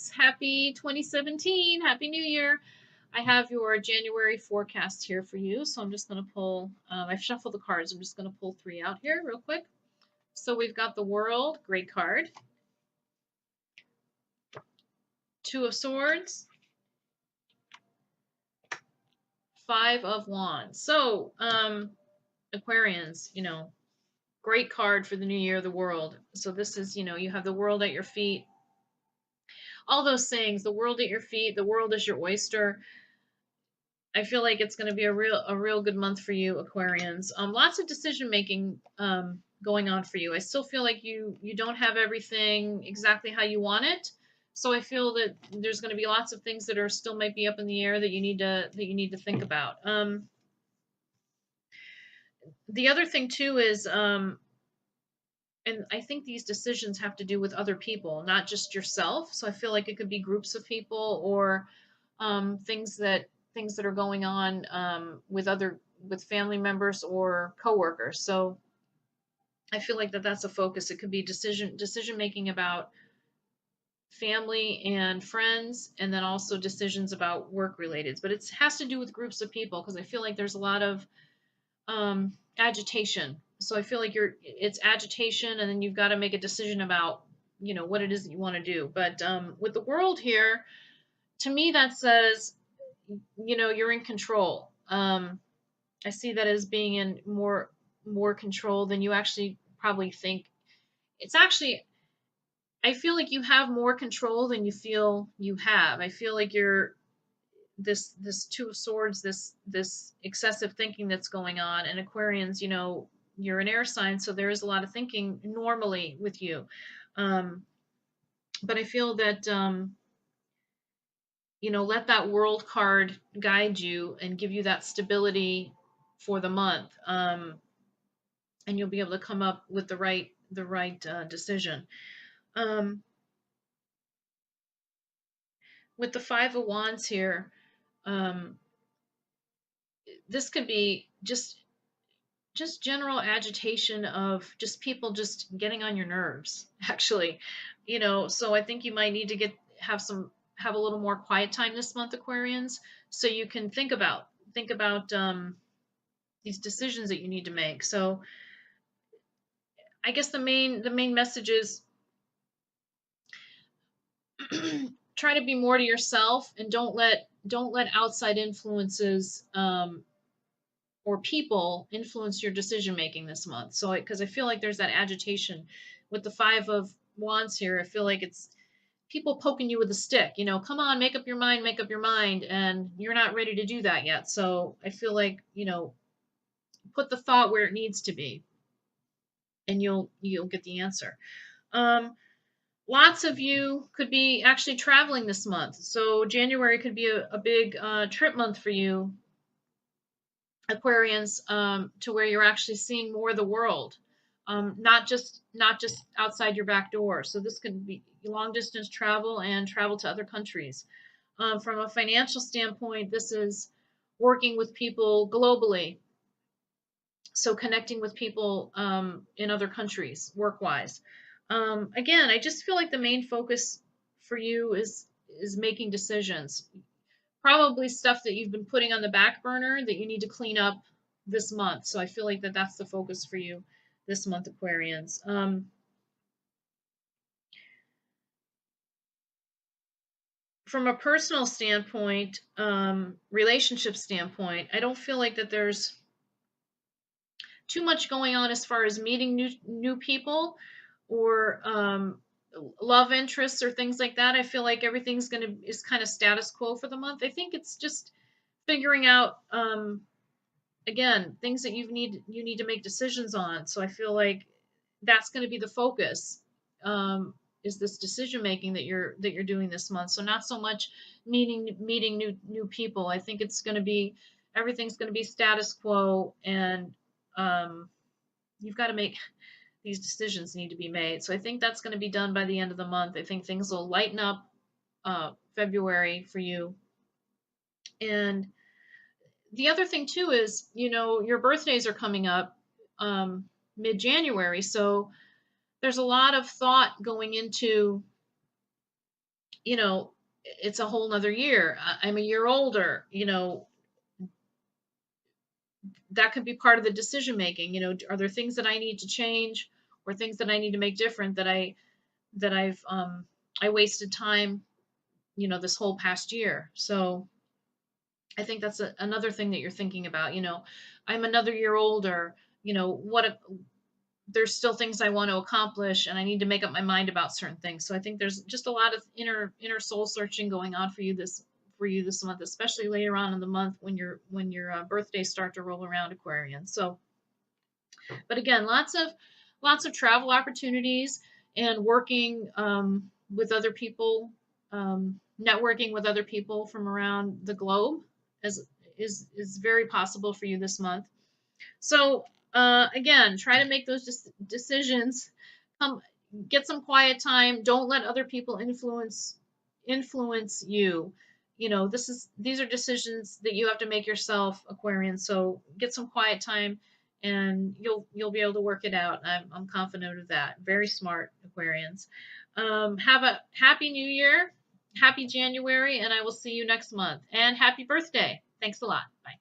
Aquarius. Happy 2017. Happy New Year. I have your January forecast here for you. So I'm just going to pull, I've shuffled the cards. I'm just going to pull three out here real quick. So we've got the World, great card. Two of Swords. Five of Wands. So, Aquarians, great card for the new year, the World. So this is, you have the world at your feet. All those things, the world at your feet, the world is your oyster. I feel like it's going to be a real good month for you, Aquarians. Lots of decision making going on for you. I still feel like you don't have everything exactly how you want it. So I feel that there's going to be lots of things that are still might be up in the air that you need to think about. The other thing too is, and I think these decisions have to do with other people, not just yourself. So I feel like it could be groups of people or things that are going on with family members or coworkers. So I feel like that's a focus. It could be decision making about family and friends, and then also decisions about work related. But it has to do with groups of people because I feel like there's a lot of agitation. So I feel like it's agitation, and then you've got to make a decision about what it is that you want to do. But with the World here, to me that says you're in control. I see that as being in more control than you actually probably think. It's actually, I feel like you have more control than you feel you have. I feel like you're this Two of Swords, this excessive thinking that's going on. And Aquarians, you're an air sign, so there is a lot of thinking normally with you. But I feel that let that World card guide you and give you that stability for the month, and you'll be able to come up with the right decision. With the Five of Wands here, this could be just general agitation of just people just getting on your nerves, actually. So I think you might need to have a little more quiet time this month, Aquarians, so you can think about these decisions that you need to make. So I guess the main message is try to be more to yourself, and don't let outside influences or people influence your decision making this month. So because I feel like there's that agitation with the Five of Wands here. I feel like it's people poking you with a stick. Come on, make up your mind, and you're not ready to do that yet. So I feel like put the thought where it needs to be, and you'll get the answer. Lots of you could be actually traveling this month. So January could be a big trip month for you, Aquarians, to where you're actually seeing more of the world, not just outside your back door. So this could be long distance travel and travel to other countries. From a financial standpoint, this is working with people globally. So connecting with people in other countries, work-wise. Again, I just feel like the main focus for you is making decisions. Probably stuff that you've been putting on the back burner that you need to clean up this month. So I feel like that's the focus for you this month, Aquarians. From a personal standpoint, relationship standpoint, I don't feel like that there's too much going on as far as meeting new people or love interests or things like that. I feel like everything's is kind of status quo for the month. I think it's just figuring out again things that you need to make decisions on. So I feel like that's going to be the focus, is this decision making that you're doing this month. So not so much meeting new people. I think it's going to be everything's going to be status quo, and you've got to make these decisions need to be made. So I think that's going to be done by the end of the month. I think things will lighten up February for you. And the other thing too is, your birthdays are coming up mid-January. So there's a lot of thought going into you know, it's a whole nother year. I'm a year older, that could be part of the decision making. Are there things that I need to change or things that I need to make different that I wasted time, this whole past year. So I think that's another thing that you're thinking about. I'm another year older. What there's still things I want to accomplish, and I need to make up my mind about certain things. So I think there's just a lot of inner soul searching going on for you this month, especially later on in the month when your birthdays start to roll around, Aquarian. So, but again, lots of travel opportunities and working with other people, networking with other people from around the globe as is very possible for you this month. So again, try to make those decisions. Come, get some quiet time. Don't let other people influence you. These are decisions that you have to make yourself, Aquarian. So get some quiet time, and you'll be able to work it out. I'm confident of that. Very smart, Aquarians. Have a happy New Year, happy January, and I will see you next month. And happy birthday! Thanks a lot. Bye.